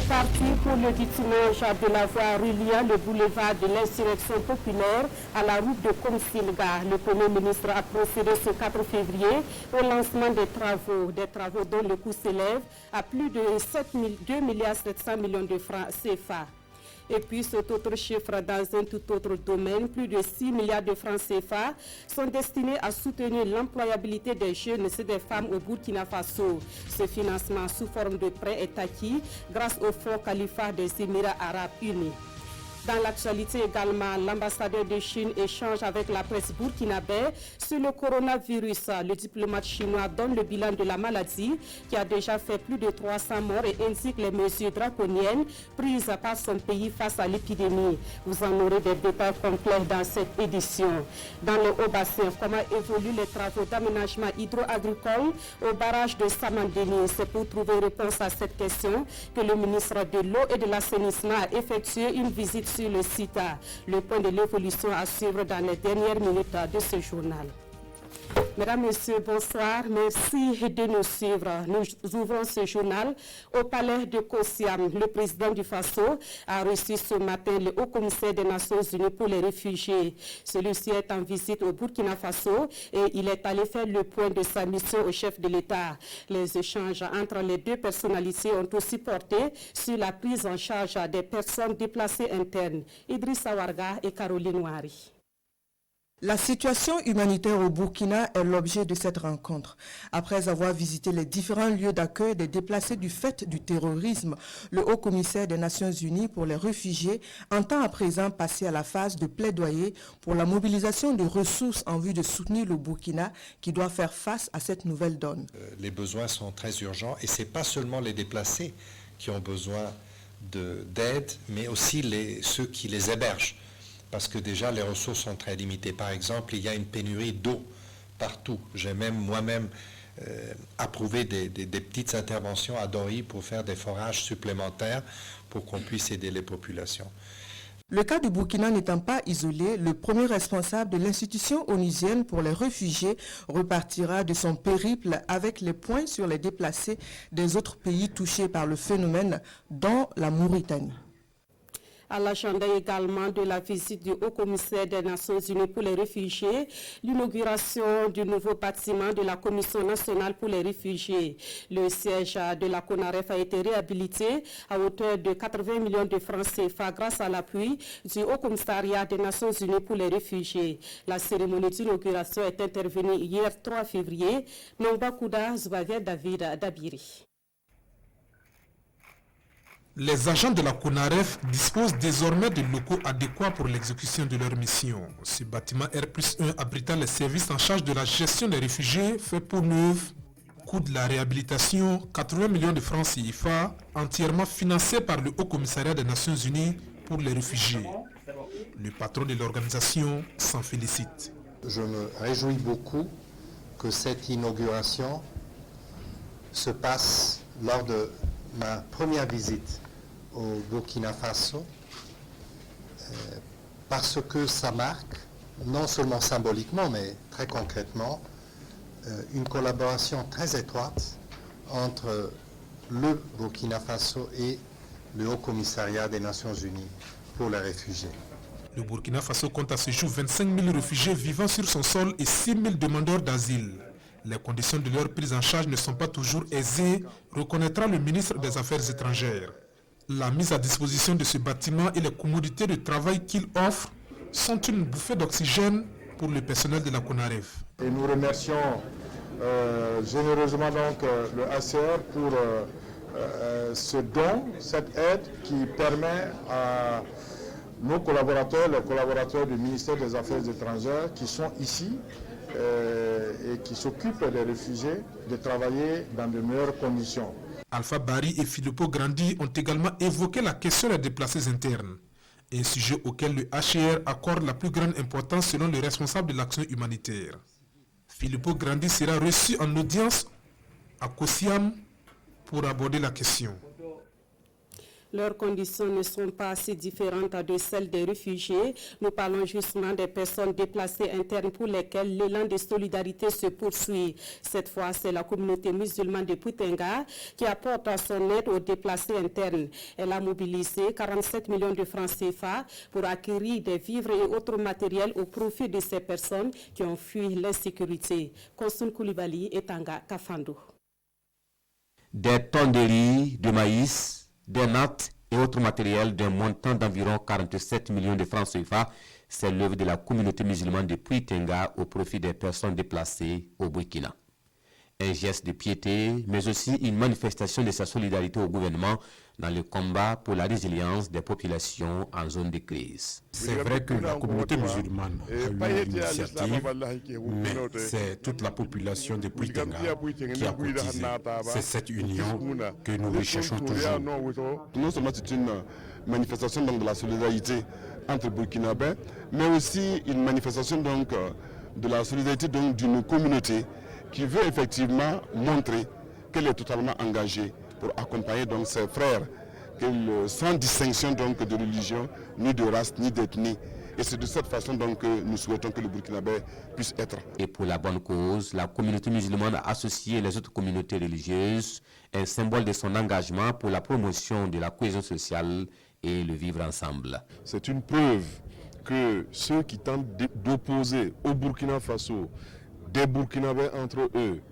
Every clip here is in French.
C'est parti pour le dimanche de la voie reliant le boulevard de l'insurrection populaire à la route de Komsilga. Le Premier ministre a procédé ce 4 février au lancement des travaux dont le coût s'élève à plus de 2,7 milliards de francs CFA. Et puis cet autre chiffre dans un tout autre domaine, plus de 6 milliards de francs CFA sont destinés à soutenir l'employabilité des jeunes et des femmes au Burkina Faso. Ce financement sous forme de prêt est acquis grâce au Fonds Khalifa des Émirats Arabes Unis. Dans l'actualité également, l'ambassadeur de Chine échange avec la presse burkinabé sur le coronavirus. Le diplomate chinois donne le bilan de la maladie qui a déjà fait plus de 300 morts et indique les mesures draconiennes prises par son pays face à l'épidémie. Vous en aurez des détails complets dans cette édition. Dans le Haut-Bassin, comment évoluent les travaux d'aménagement hydro-agricole au barrage de Samandéni? C'est pour trouver réponse à cette question que le ministre de l'Eau et de l'Assainissement a effectué une visite sur le site. Le point de l'évolution à suivre dans les dernières minutes de ce journal. Mesdames, Messieurs, bonsoir. Merci de nous suivre. Nous ouvrons ce journal au palais de Kosiam. Le président du Faso a reçu ce matin le haut-commissaire des Nations Unies pour les réfugiés. Celui-ci est en visite au Burkina Faso et il est allé faire le point de sa mission au chef de l'État. Les échanges entre les deux personnalités ont aussi porté sur la prise en charge des personnes déplacées internes. Idrissa Warga et Caroline Ouari. La situation humanitaire au Burkina est l'objet de cette rencontre. Après avoir visité les différents lieux d'accueil des déplacés du fait du terrorisme, le haut-commissaire des Nations Unies pour les réfugiés entend à présent passer à la phase de plaidoyer pour la mobilisation de ressources en vue de soutenir le Burkina qui doit faire face à cette nouvelle donne. Les besoins sont très urgents et ce n'est pas seulement les déplacés qui ont besoin d'aide, mais aussi ceux qui les hébergent. Parce que déjà les ressources sont très limitées. Par exemple, il y a une pénurie d'eau partout. J'ai même moi-même approuvé des petites interventions à Dori pour faire des forages supplémentaires pour qu'on puisse aider les populations. Le cas du Burkina n'étant pas isolé, le premier responsable de l'institution onusienne pour les réfugiés repartira de son périple avec les points sur les déplacés des autres pays touchés par le phénomène, dont la Mauritanie. À l'agenda également de la visite du haut-commissaire des Nations Unies pour les réfugiés, l'inauguration du nouveau bâtiment de la Commission nationale pour les réfugiés. Le siège de la CONAREF a été réhabilité à hauteur de 80 millions de francs CFA grâce à l'appui du Haut-Commissariat des Nations Unies pour les réfugiés. La cérémonie d'inauguration est intervenue hier 3 février. Nongba Zouavia David Dabiri. Les agents de la CONAREF disposent désormais de locaux adéquats pour l'exécution de leur mission. Ce bâtiment R+1 abritant les services en charge de la gestion des réfugiés fait peau neuve. Coût de la réhabilitation, 80 millions de francs CFA, entièrement financé par le Haut-Commissariat des Nations Unies pour les réfugiés. Le patron de l'organisation s'en félicite. Je me réjouis beaucoup que cette inauguration se passe lors de ma première visite au Burkina Faso parce que ça marque, non seulement symboliquement, mais très concrètement, une collaboration très étroite entre le Burkina Faso et le Haut-Commissariat des Nations Unies pour les réfugiés. Le Burkina Faso compte à ce jour 25 000 réfugiés vivant sur son sol et 6 000 demandeurs d'asile. Les conditions de leur prise en charge ne sont pas toujours aisées, reconnaîtra le ministre des Affaires étrangères. La mise à disposition de ce bâtiment et les commodités de travail qu'il offre sont une bouffée d'oxygène pour le personnel de la CONAREF. Et nous remercions généreusement donc le HCR pour ce don, cette aide qui permet à nos collaborateurs, les collaborateurs du ministère des Affaires étrangères qui sont ici et qui s'occupent des réfugiés de travailler dans de meilleures conditions. Alpha Bari et Filippo Grandi ont également évoqué la question des déplacés internes, un sujet auquel le HCR accorde la plus grande importance selon le responsable de l'action humanitaire. Filippo Grandi sera reçu en audience à Kosiam pour aborder la question. Leurs conditions ne sont pas si différentes de celles des réfugiés. Nous parlons justement des personnes déplacées internes pour lesquelles l'élan de solidarité se poursuit. Cette fois, c'est la communauté musulmane de Puitenga qui apporte son aide aux déplacés internes. Elle a mobilisé 47 millions de francs CFA pour acquérir des vivres et autres matériels au profit de ces personnes qui ont fui l'insécurité. Konsun Koulibaly et Tanga Kafando. Des tonnes de riz, de maïs, des nattes et autres matériels d'un montant d'environ 47 millions de francs CFA, c'est l'œuvre de la communauté musulmane de Puitenga au profit des personnes déplacées au Burkina. Un geste de piété, mais aussi une manifestation de sa solidarité au gouvernement dans le combat pour la résilience des populations en zone de crise. C'est vrai que la communauté musulmane a eu l'initiative, mais c'est toute la population de Puitenga qui a cotisé. C'est cette union que nous recherchons toujours. Non seulement c'est une manifestation donc, de la solidarité entre Burkinabés, mais aussi une manifestation donc, de la solidarité d'une communauté qui veut effectivement montrer qu'elle est totalement engagée pour accompagner donc ses frères, sans distinction donc de religion, ni de race, ni d'ethnie. Et c'est de cette façon donc que nous souhaitons que le Burkinabé puisse être. Et pour la bonne cause, la communauté musulmane a associé les autres communautés religieuses, un symbole de son engagement pour la promotion de la cohésion sociale et le vivre ensemble. C'est une preuve que ceux qui tentent d'opposer au Burkina Faso des Burkinabés entre eux,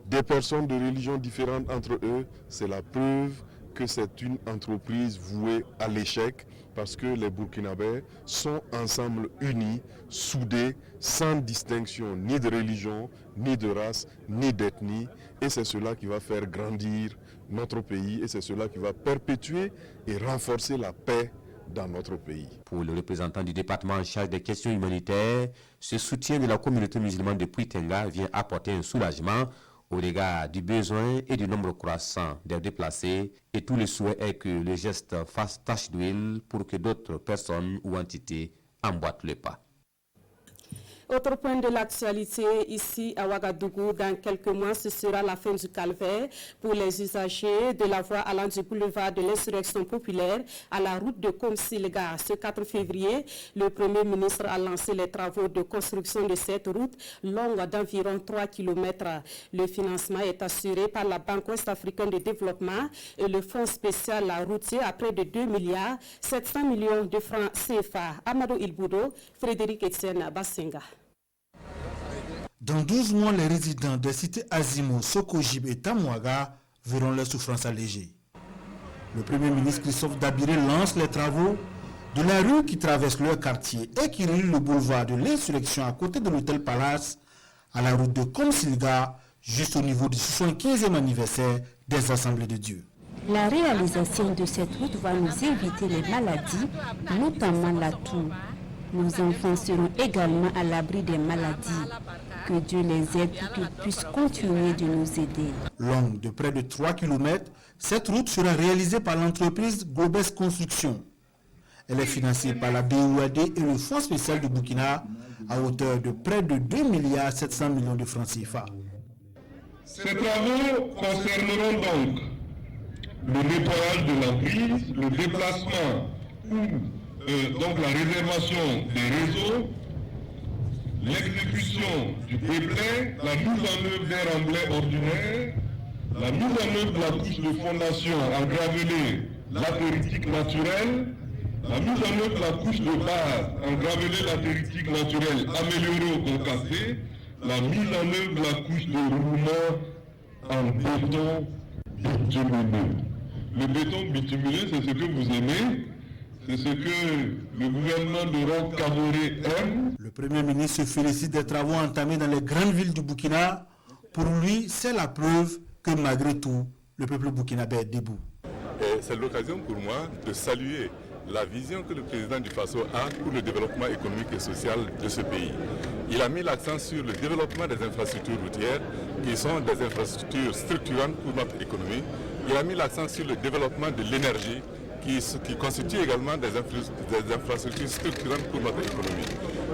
des personnes de religions différentes entre eux, c'est la preuve que c'est une entreprise vouée à l'échec parce que les Burkinabés sont ensemble unis, soudés, sans distinction ni de religion, ni de race, ni d'ethnie. Et c'est cela qui va faire grandir notre pays et c'est cela qui va perpétuer et renforcer la paix dans notre pays. Pour le représentant du département en charge des questions humanitaires, ce soutien de la communauté musulmane de Puitenga vient apporter un soulagement au regard du besoin et du nombre croissant des déplacés, et tout le souhait est que le geste fasse tache d'huile pour que d'autres personnes ou entités emboîtent le pas. Autre point de l'actualité ici à Ouagadougou, dans quelques mois, ce sera la fin du calvaire pour les usagers de la voie allant du boulevard de l'Insurrection populaire à la route de Komsilga. Ce 4 février, le Premier ministre a lancé les travaux de construction de cette route longue d'environ 3 km. Le financement est assuré par la Banque ouest-africaine de développement et le Fonds spécial routier à près de 2 milliards 700 millions de francs CFA. Amadou Ilboudo, Frédéric Etienne Bassenga. Dans 12 mois, les résidents des cités Azimo, Sokojib et Tamouaga verront leur souffrance allégée. Le Premier ministre Christophe Dabiré lance les travaux de la rue qui traverse leur quartier et qui relie le boulevard de l'Insurrection à côté de l'hôtel Palace à la route de Komsilga, juste au niveau du 75e anniversaire des Assemblées de Dieu. La réalisation de cette route va nous éviter les maladies, notamment la toux. Nos enfants seront également à l'abri des maladies. Que Dieu les aide pour qu'ils puissent continuer de nous aider. Longue de près de 3 km, cette route sera réalisée par l'entreprise Globes Construction. Elle est financée par la BOAD et le Fonds spécial du Burkina à hauteur de près de 2 milliards 700 millions de francs CFA. Ces travaux concerneront donc le nettoyage de l'emprise, le déplacement donc la réservation des réseaux, l'exécution du déblai, la mise en œuvre des remblais ordinaires, la mise en œuvre de la couche de fondation en gravelé latéritique naturelle, la mise en œuvre de la couche de base en gravelé latéritique naturelle améliorée ou concassée, la mise en œuvre de la couche de roulement en béton bitumineux. Le béton bitumineux, c'est ce que vous aimez. C'est ce que le gouvernement de Roch Kaboré aime. Le Premier ministre se félicite des travaux entamés dans les grandes villes du Burkina. Pour lui, c'est la preuve que malgré tout, le peuple burkinabé est debout. C'est l'occasion pour moi de saluer la vision que le président du Faso a pour le développement économique et social de ce pays. Il a mis l'accent sur le développement des infrastructures routières, qui sont des infrastructures structurantes pour notre économie. Il a mis l'accent sur le développement de l'énergie, qui constitue également des infrastructures structurantes pour notre économie.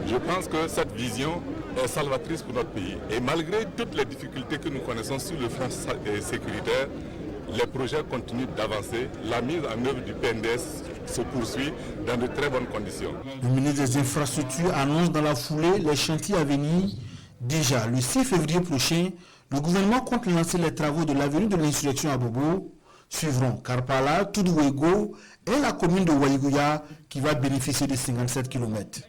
Je pense que cette vision est salvatrice pour notre pays. Et malgré toutes les difficultés que nous connaissons sur le plan sécuritaire, les projets continuent d'avancer. La mise en œuvre du PNDS se poursuit dans de très bonnes conditions. Le ministre des Infrastructures annonce dans la foulée les chantiers à venir. Déjà, le 6 février prochain, le gouvernement compte lancer les travaux de l'avenue de l'insurrection à Bobo. Suivront Karpala, Toudouego et la commune de Waïgouya qui va bénéficier de 57 km.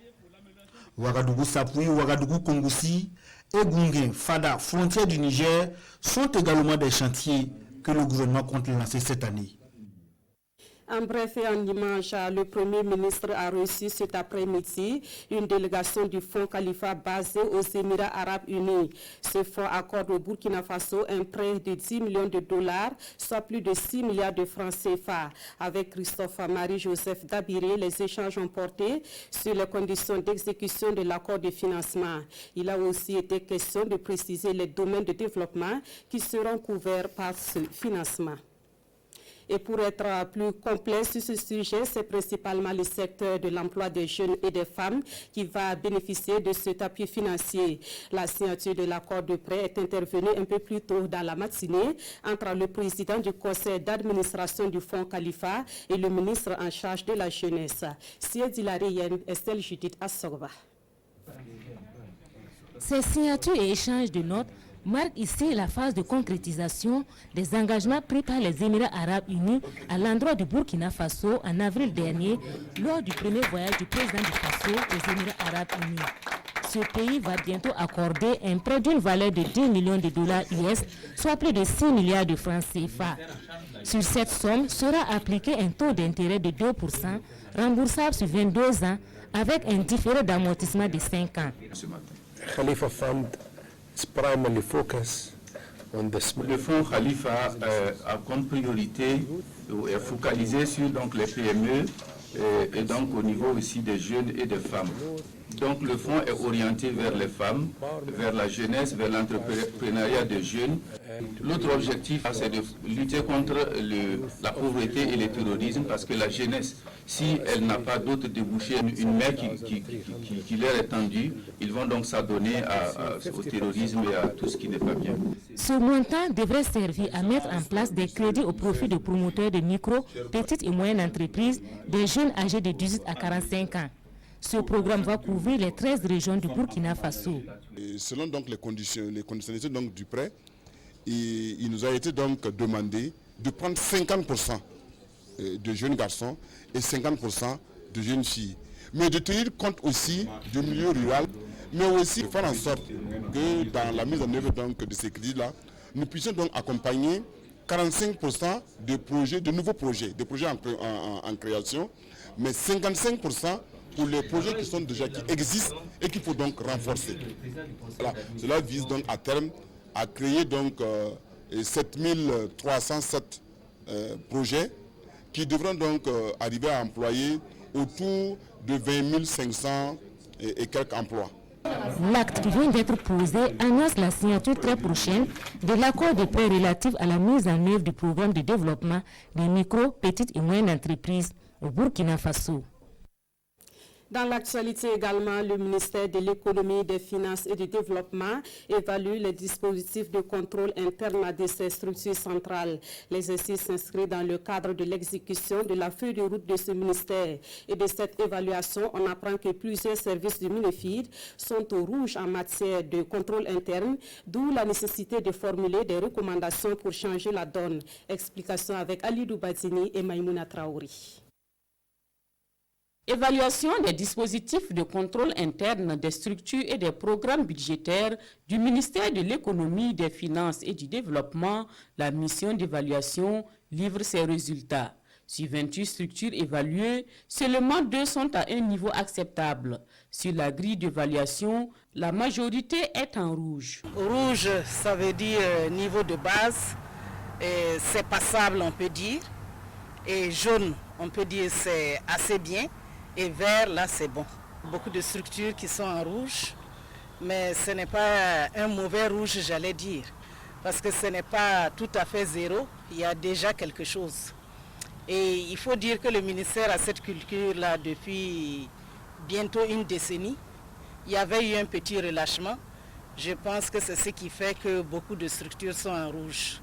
Ouagadougou-Sapui, Ouagadougou-Kongoussi et Gunguen, Fada, frontière du Niger, sont également des chantiers que le gouvernement compte lancer cette année. En bref et en image, le Premier ministre a reçu cet après-midi une délégation du Fonds Khalifa basé aux Émirats Arabes Unis. Ce fonds accorde au Burkina Faso un prêt de 10 millions de dollars, soit plus de 6 milliards de francs CFA. Avec Christophe Marie-Joseph Dabiré, les échanges ont porté sur les conditions d'exécution de l'accord de financement. Il a aussi été question de préciser les domaines de développement qui seront couverts par ce financement. Et pour être plus complet sur ce sujet, c'est principalement le secteur de l'emploi des jeunes et des femmes qui va bénéficier de cet appui financier. La signature de l'accord de prêt est intervenue un peu plus tôt dans la matinée entre le président du conseil d'administration du Fonds Khalifa et le ministre en charge de la jeunesse. Siedi Larienne, Estelle Judith Assogba. Ces signatures et échanges de notes marque ici la phase de concrétisation des engagements pris par les Émirats Arabes Unis à l'endroit du Burkina Faso en avril dernier lors du premier voyage du président du Faso aux Émirats Arabes Unis. Ce pays va bientôt accorder un prêt d'une valeur de 2 millions de dollars US, soit plus de 6 milliards de francs CFA. Sur cette somme sera appliqué un taux d'intérêt de 2%, remboursable sur 22 ans, avec un différé d'amortissement de 5 ans. Khalifa Fund primarily focus on the small. Le fonds Khalifa a comme priorité est focalisé sur donc les PME et donc au niveau aussi des jeunes et des femmes. Donc le fonds est orienté vers les femmes, vers la jeunesse, vers l'entrepreneuriat des jeunes. L'autre objectif, c'est de lutter contre la pauvreté et le terrorisme, parce que la jeunesse, si elle n'a pas d'autres débouchés, une main qui leur est tendue, ils vont donc s'adonner au terrorisme et à tout ce qui n'est pas bien. Ce montant devrait servir à mettre en place des crédits au profit de promoteurs de micro, petites et moyennes entreprises, des jeunes âgés de 18 à 45 ans. Ce programme va couvrir les 13 régions du Burkina Faso. Et selon donc les conditionnalités donc du prêt, il nous a été donc demandé de prendre 50% de jeunes garçons et 50% de jeunes filles. Mais de tenir compte aussi du milieu rural, mais aussi de faire en sorte que dans la mise en œuvre donc de ces crédits-là, nous puissions donc accompagner 45% de projets, de nouveaux projets, des projets en création, mais 55% pour les projets qui sont déjà qui existent et qu'il faut donc renforcer. Voilà. Cela vise donc à terme à créer donc 7307 projets qui devront donc arriver à employer autour de 20 500 et quelques emplois. L'acte qui vient d'être posé annonce la signature très prochaine de l'accord de prêt relatif à la mise en œuvre du programme de développement des micro, petites et moyennes entreprises au Burkina Faso. Dans l'actualité également, le ministère de l'Économie, des Finances et du Développement évalue les dispositifs de contrôle interne de ces structures centrales. L'exercice s'inscrit dans le cadre de l'exécution de la feuille de route de ce ministère. Et de cette évaluation, on apprend que plusieurs services du MINEFID sont au rouge en matière de contrôle interne, d'où la nécessité de formuler des recommandations pour changer la donne. Explication avec Ali Doubadini et Maïmouna Traori. Évaluation des dispositifs de contrôle interne des structures et des programmes budgétaires du ministère de l'Économie, des Finances et du Développement, la mission d'évaluation livre ses résultats. Sur 28 structures évaluées, seulement 2 sont à un niveau acceptable. Sur la grille d'évaluation, la majorité est en rouge. Rouge, ça veut dire niveau de base, c'est passable on peut dire, et jaune, on peut dire c'est assez bien. Et vert, là, c'est bon. Beaucoup de structures qui sont en rouge, mais ce n'est pas un mauvais rouge, j'allais dire. Parce que ce n'est pas tout à fait zéro, il y a déjà quelque chose. Et il faut dire que le ministère a cette culture-là depuis bientôt une décennie. Il y avait eu un petit relâchement. Je pense que c'est ce qui fait que beaucoup de structures sont en rouge.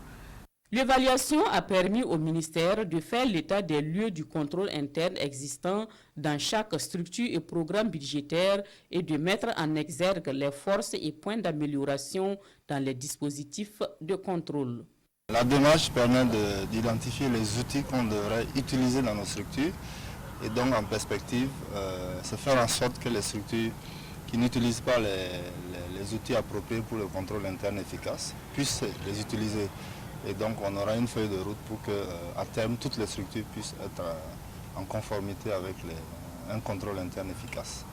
L'évaluation a permis au ministère de faire l'état des lieux du contrôle interne existant dans chaque structure et programme budgétaire et de mettre en exergue les forces et points d'amélioration dans les dispositifs de contrôle. La démarche permet d'identifier les outils qu'on devrait utiliser dans nos structures et donc en perspective, c'est faire en sorte que les structures qui n'utilisent pas les outils appropriés pour le contrôle interne efficace puissent les utiliser. Et donc on aura une feuille de route pour qu'à terme, toutes les structures puissent être en conformité avec un contrôle interne efficace.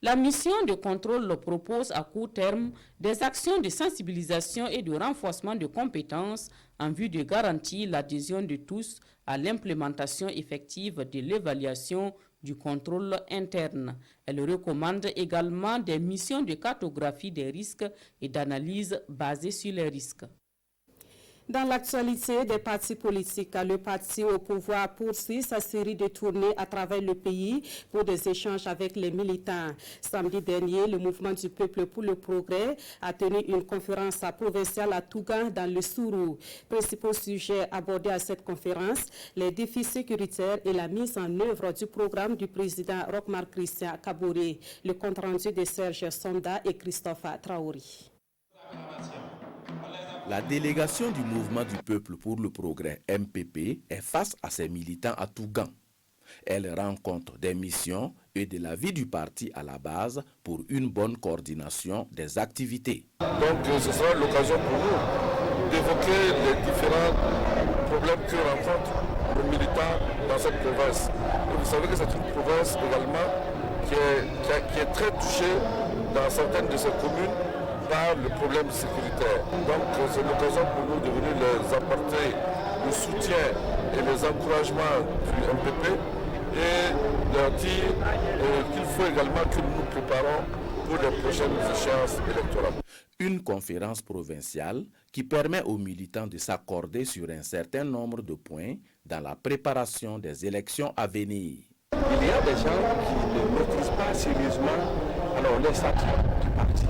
La mission de contrôle propose à court terme des actions de sensibilisation et de renforcement de compétences en vue de garantir l'adhésion de tous à l'implémentation effective de l'évaluation du contrôle interne. Elle recommande également des missions de cartographie des risques et d'analyse basées sur les risques. Dans l'actualité des partis politiques, le parti au pouvoir poursuit sa série de tournées à travers le pays pour des échanges avec les militants. Samedi dernier, le mouvement du peuple pour le progrès a tenu une conférence provinciale à Tougan dans le Sourou. Principaux sujets abordés à cette conférence, les défis sécuritaires et la mise en œuvre du programme du président Roch-Marc Christian Kaboré. Le compte rendu de Serge Sonda et Christophe Traoré. La délégation du mouvement du peuple pour le progrès MPP est face à ses militants à Tougan. Elle rend compte des missions et de la vie du parti à la base pour une bonne coordination des activités. Donc ce sera l'occasion pour nous d'évoquer les différents problèmes que rencontrent les militants dans cette province. Et vous savez que c'est une province également qui est très touchée dans certaines de ses communes par le problème sécuritaire. Donc c'est l'occasion pour nous de venir les apporter le soutien et les encouragements du MPP et leur dire qu'il faut également que nous nous préparons pour les prochaines échéances électorales. Une conférence provinciale qui permet aux militants de s'accorder sur un certain nombre de points dans la préparation des élections à venir. Il y a des gens qui ne maîtrisent pas sérieusement les statuts du parti.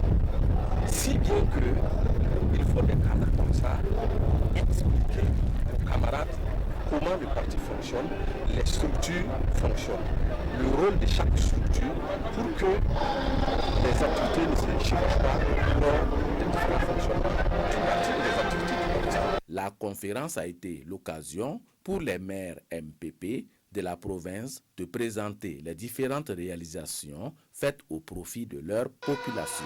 Si bien qu'il faut des cadres comme ça expliquer aux camarades comment le parti fonctionne, les structures fonctionnent, le rôle de chaque structure pour que les activités ne se changent pas lors des différents fonctionnements du parti et des activités du parti. La conférence a été l'occasion pour les maires MPP de la province de présenter les différentes réalisations faites au profit de leur population.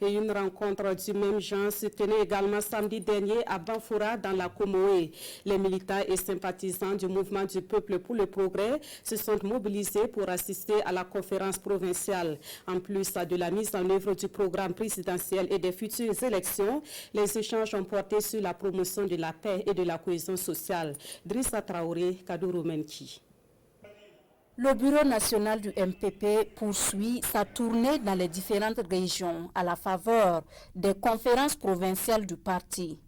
Et une rencontre du même genre se tenait également samedi dernier à Banfoura dans la Comoé. Les militants et sympathisants du mouvement du peuple pour le progrès se sont mobilisés pour assister à la conférence provinciale. En plus de la mise en œuvre du programme présidentiel et des futures élections, les échanges ont porté sur la promotion de la paix et de la cohésion sociale. Drissa Traoré, Kadourou Menki. Le Bureau national du MPP poursuit sa tournée dans les différentes régions à la faveur des conférences provinciales du parti.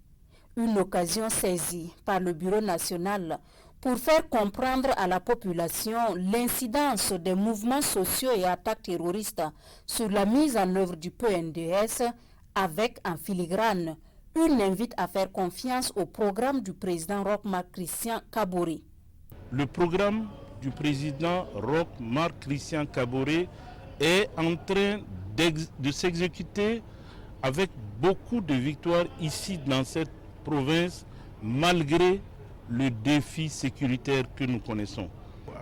Une occasion saisie par le Bureau national pour faire comprendre à la population l'incidence des mouvements sociaux et attaques terroristes sur la mise en œuvre du PNDS avec en filigrane une invite à faire confiance au programme du président Roch-Marc Christian Kaboré. Le programme du président Roch-Marc Christian Kaboré est en train de s'exécuter avec beaucoup de victoires ici dans cette province, malgré le défi sécuritaire que nous connaissons.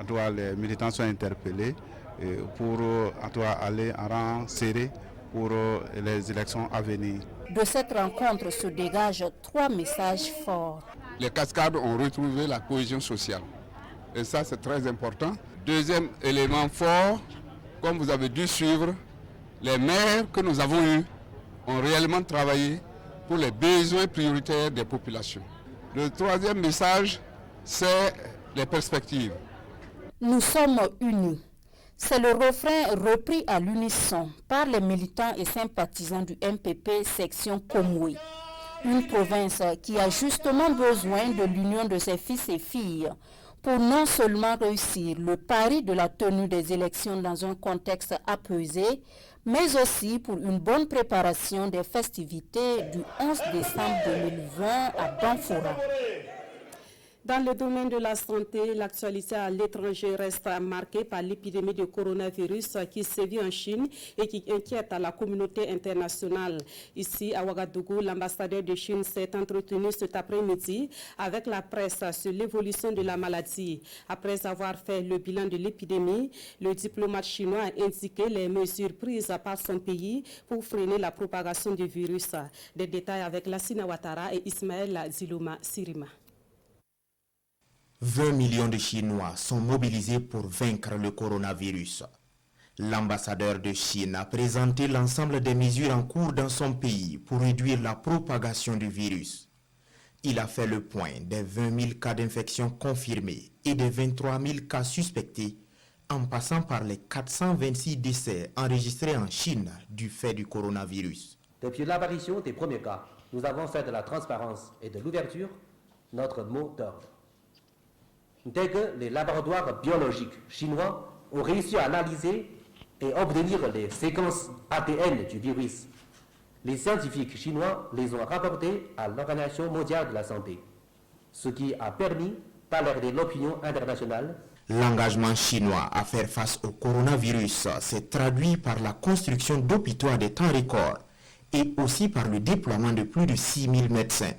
Les militants sont interpellés pour aller en rang serré pour les élections à venir. De cette rencontre se dégagent 3 messages forts. Les cascades ont retrouvé la cohésion sociale. Et ça, c'est très important. Deuxième élément fort, comme vous avez dû suivre, les maires que nous avons eus ont réellement travaillé pour les besoins prioritaires des populations. Le troisième message, c'est les perspectives. Nous sommes unis. C'est le refrain repris à l'unisson par les militants et sympathisants du MPP section Komoué. Une province qui a justement besoin de l'union de ses fils et filles pour non seulement réussir le pari de la tenue des élections dans un contexte apaisé, mais aussi pour une bonne préparation des festivités du 11 décembre 2020 à Banfoura. Dans le domaine de la santé, l'actualité à l'étranger reste marquée par l'épidémie de coronavirus qui sévit en Chine et qui inquiète la communauté internationale. Ici, à Ouagadougou, l'ambassadeur de Chine s'est entretenu cet après-midi avec la presse sur l'évolution de la maladie. Après avoir fait le bilan de l'épidémie, le diplomate chinois a indiqué les mesures prises par son pays pour freiner la propagation du virus. Des détails avec Lassina Ouattara et Ismaël Zilouma Sirima. 20 millions de Chinois sont mobilisés pour vaincre le coronavirus. L'ambassadeur de Chine a présenté l'ensemble des mesures en cours dans son pays pour réduire la propagation du virus. Il a fait le point des 20 000 cas d'infection confirmés et des 23 000 cas suspectés, en passant par les 426 décès enregistrés en Chine du fait du coronavirus. Depuis l'apparition des premiers cas, nous avons fait de la transparence et de l'ouverture notre mot d'ordre. Dès que les laboratoires biologiques chinois ont réussi à analyser et obtenir les séquences ADN du virus, les scientifiques chinois les ont rapportés à l'Organisation mondiale de la santé, ce qui a permis d'alerter l'opinion internationale. L'engagement chinois à faire face au coronavirus s'est traduit par la construction d'hôpitaux à des temps records et aussi par le déploiement de plus de 6 000 médecins.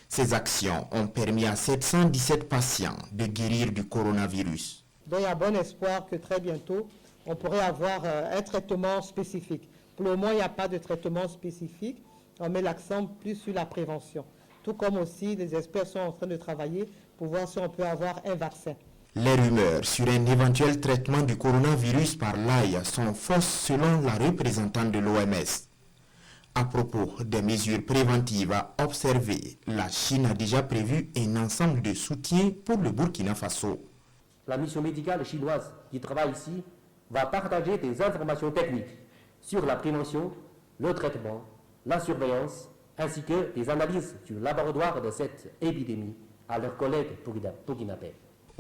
Ces actions ont permis à 717 patients de guérir du coronavirus. Donc il y a bon espoir que très bientôt, on pourrait avoir un traitement spécifique. Pour le moment, il n'y a pas de traitement spécifique. On met l'accent plus sur la prévention. Tout comme aussi, les experts sont en train de travailler pour voir si on peut avoir un vaccin. Les rumeurs sur un éventuel traitement du coronavirus par l'AI sont fausses selon la représentante de l'OMS. À propos des mesures préventives à observer, la Chine a déjà prévu un ensemble de soutiens pour le Burkina Faso. La mission médicale chinoise qui travaille ici va partager des informations techniques sur la prévention, le traitement, la surveillance, ainsi que des analyses du laboratoire de cette épidémie à leurs collègues burkinabés.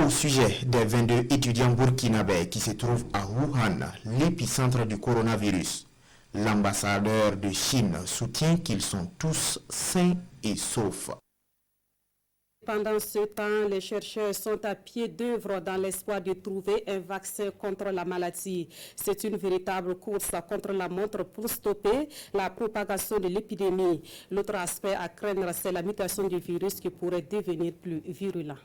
Au sujet des 22 étudiants burkinabés qui se trouvent à Wuhan, l'épicentre du coronavirus, l'ambassadeur de Chine soutient qu'ils sont tous sains et saufs. Pendant ce temps, les chercheurs sont à pied d'œuvre dans l'espoir de trouver un vaccin contre la maladie. C'est une véritable course contre la montre pour stopper la propagation de l'épidémie. L'autre aspect à craindre, c'est la mutation du virus qui pourrait devenir plus virulent.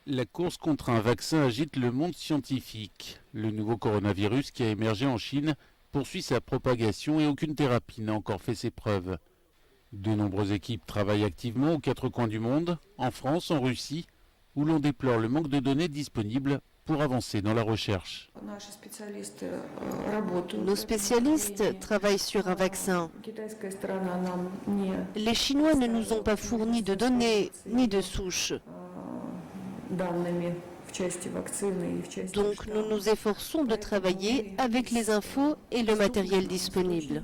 La course contre un vaccin agite le monde scientifique. Le nouveau coronavirus qui a émergé en Chine poursuit sa propagation et aucune thérapie n'a encore fait ses preuves. De nombreuses équipes travaillent activement aux quatre coins du monde, en France, en Russie, où l'on déplore le manque de données disponibles pour avancer dans la recherche. Nos spécialistes travaillent sur un vaccin. Les Chinois ne nous ont pas fourni de données ni de souches. Donc nous nous efforçons de travailler avec les infos et le matériel disponible.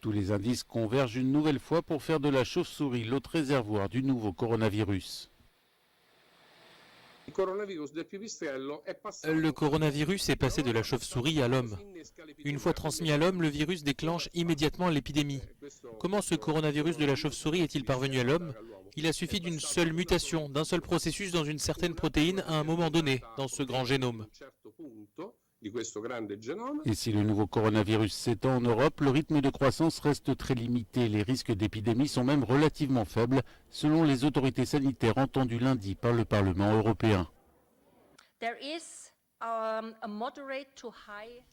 Tous les indices convergent une nouvelle fois pour faire de la chauve-souris l'autre réservoir du nouveau coronavirus. Le coronavirus est passé de la chauve-souris à l'homme. Une fois transmis à l'homme, le virus déclenche immédiatement l'épidémie. Comment ce coronavirus de la chauve-souris est-il parvenu à l'homme? Il a suffi d'une seule mutation, d'un seul processus dans une certaine protéine à un moment donné, dans ce grand génome. Et si le nouveau coronavirus s'étend en Europe, le rythme de croissance reste très limité. Les risques d'épidémie sont même relativement faibles, selon les autorités sanitaires entendues lundi par le Parlement européen.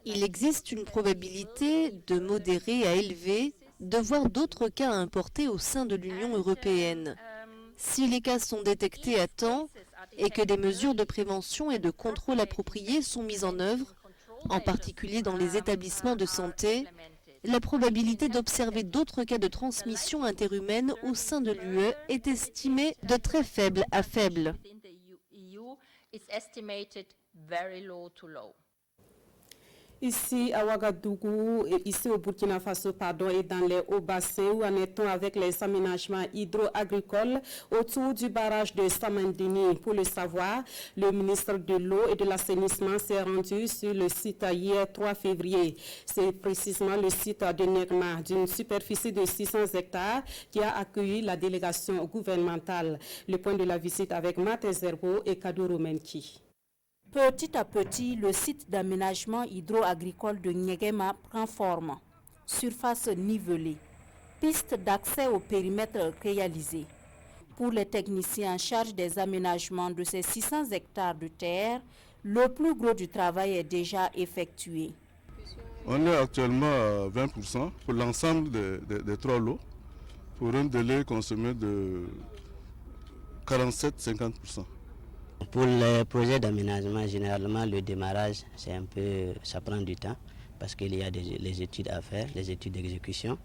Il existe une probabilité de modérée à élevée de voir d'autres cas importés au sein de l'Union européenne. Si les cas sont détectés à temps et que des mesures de prévention et de contrôle appropriées sont mises en œuvre, en particulier dans les établissements de santé, la probabilité d'observer d'autres cas de transmission interhumaine au sein de l'UE est estimée de très faible à faible. Ici à Ouagadougou, ici au Burkina Faso, et dans les hauts bassins, où en est-on avec les aménagements hydro-agricoles autour du barrage de Samandini? Pour le savoir, le ministre de l'eau et de l'assainissement s'est rendu sur le site hier 3 février. C'est précisément le site de Negma, d'une superficie de 600 hectares, qui a accueilli la délégation gouvernementale. Le point de la visite avec Mathé Zerbo et Kaduro Menki. Petit à petit, le site d'aménagement hydro-agricole de Niegema prend forme. Surface nivelée. Piste d'accès au périmètre réalisé. Pour les techniciens en charge des aménagements de ces 600 hectares de terre, le plus gros du travail est déjà effectué. On est actuellement à 20% pour l'ensemble des 3 lots, pour un délai consommé de 47-50%. Pour les projets d'aménagement, généralement le démarrage, ça prend du temps parce qu'il y a les études à faire, les études d'exécution.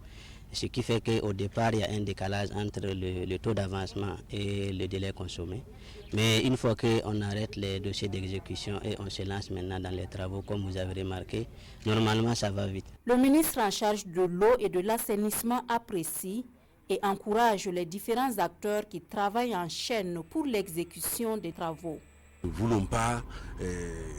Ce qui fait qu'au départ, il y a un décalage entre le taux d'avancement et le délai consommé. Mais une fois qu'on arrête les dossiers d'exécution et on se lance maintenant dans les travaux, comme vous avez remarqué, normalement ça va vite. Le ministre en charge de l'eau et de l'assainissement apprécie et encourage les différents acteurs qui travaillent en chaîne pour l'exécution des travaux. Nous ne voulons pas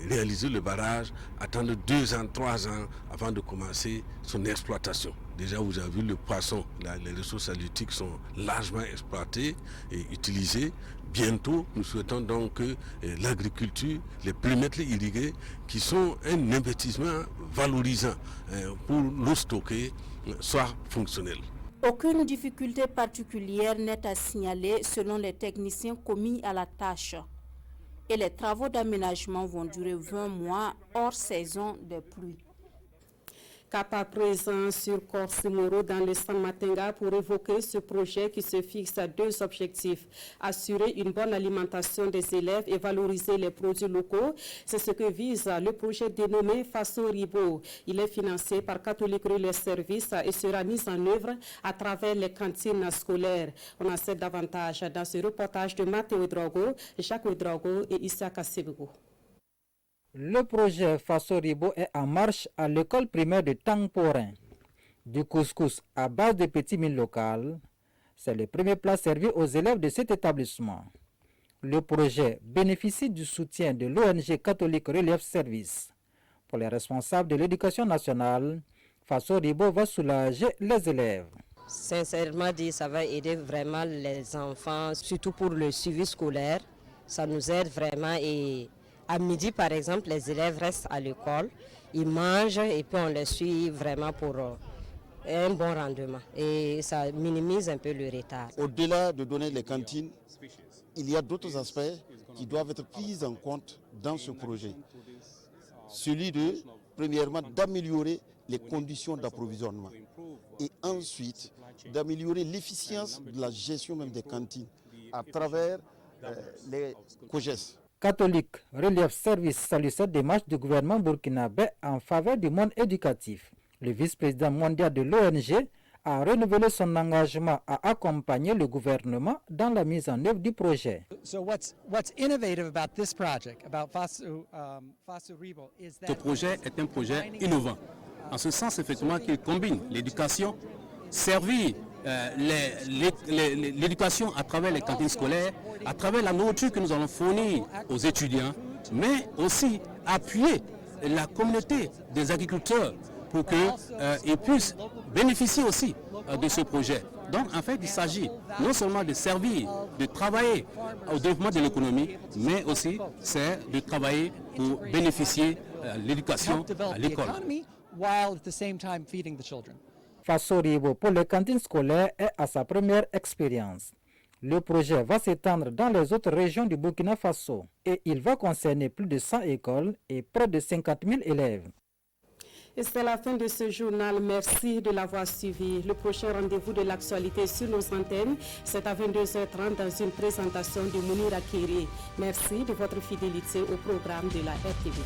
réaliser le barrage, attendre 2 ans, 3 ans avant de commencer son exploitation. Déjà, vous avez vu le poisson, les ressources halieutiques sont largement exploitées et utilisées. Bientôt, nous souhaitons donc que l'agriculture, les périmètres irrigués, qui sont un investissement valorisant pour l'eau stockée, soient fonctionnels. Aucune difficulté particulière n'est à signaler selon les techniciens commis à la tâche. Et les travaux d'aménagement vont durer 20 mois hors saison des pluies. Cap à présent sur Korsimoro dans le San Matenga pour évoquer ce projet qui se fixe à 2 objectifs. Assurer une bonne alimentation des élèves et valoriser les produits locaux. C'est ce que vise le projet dénommé Faso Ribo. Il est financé par Catholic Relais Service et sera mis en œuvre à travers les cantines scolaires. On en sait davantage dans ce reportage de Matteo Drogo, Jacques Drogo et Issa Kassebego. Le projet Faso Ribo est en marche à l'école primaire de Tangporin. Du couscous à base de petits mils locales, c'est le premier plat servi aux élèves de cet établissement. Le projet bénéficie du soutien de l'ONG Catholic Relief Service. Pour les responsables de l'éducation nationale, Faso Ribo va soulager les élèves. Sincèrement dit, ça va aider vraiment les enfants, surtout pour le suivi scolaire. Ça nous aide vraiment et à midi, par exemple, les élèves restent à l'école, ils mangent et puis on les suit vraiment pour un bon rendement. Et ça minimise un peu le retard. Au-delà de donner les cantines, il y a d'autres aspects qui doivent être pris en compte dans ce projet. Celui de, premièrement, d'améliorer les conditions d'approvisionnement et ensuite d'améliorer l'efficience de la gestion même des cantines à travers les COGES. Catholic Relief Service salue cette démarche du gouvernement burkinabé en faveur du monde éducatif. Le vice-président mondial de l'ONG a renouvelé son engagement à accompagner le gouvernement dans la mise en œuvre du projet. Ce projet est un projet innovant, en ce sens effectivement qu'il combine l'éducation, servir l'éducation à travers les cantines scolaires, à travers la nourriture que nous allons fournir aux étudiants, mais aussi appuyer la communauté des agriculteurs pour qu'ils puissent bénéficier aussi de ce projet. Donc en fait, il s'agit non seulement de servir, de travailler au développement de l'économie, mais aussi c'est de travailler pour bénéficier de l'éducation à l'école. Faso Ribo pour les cantines scolaires est à sa première expérience. Le projet va s'étendre dans les autres régions du Burkina Faso et il va concerner plus de 100 écoles et près de 50 000 élèves. Et c'est la fin de ce journal. Merci de l'avoir suivi. Le prochain rendez-vous de l'actualité sur nos antennes, c'est à 22h30 dans une présentation de Mounir Akiri. Merci de votre fidélité au programme de la RTV.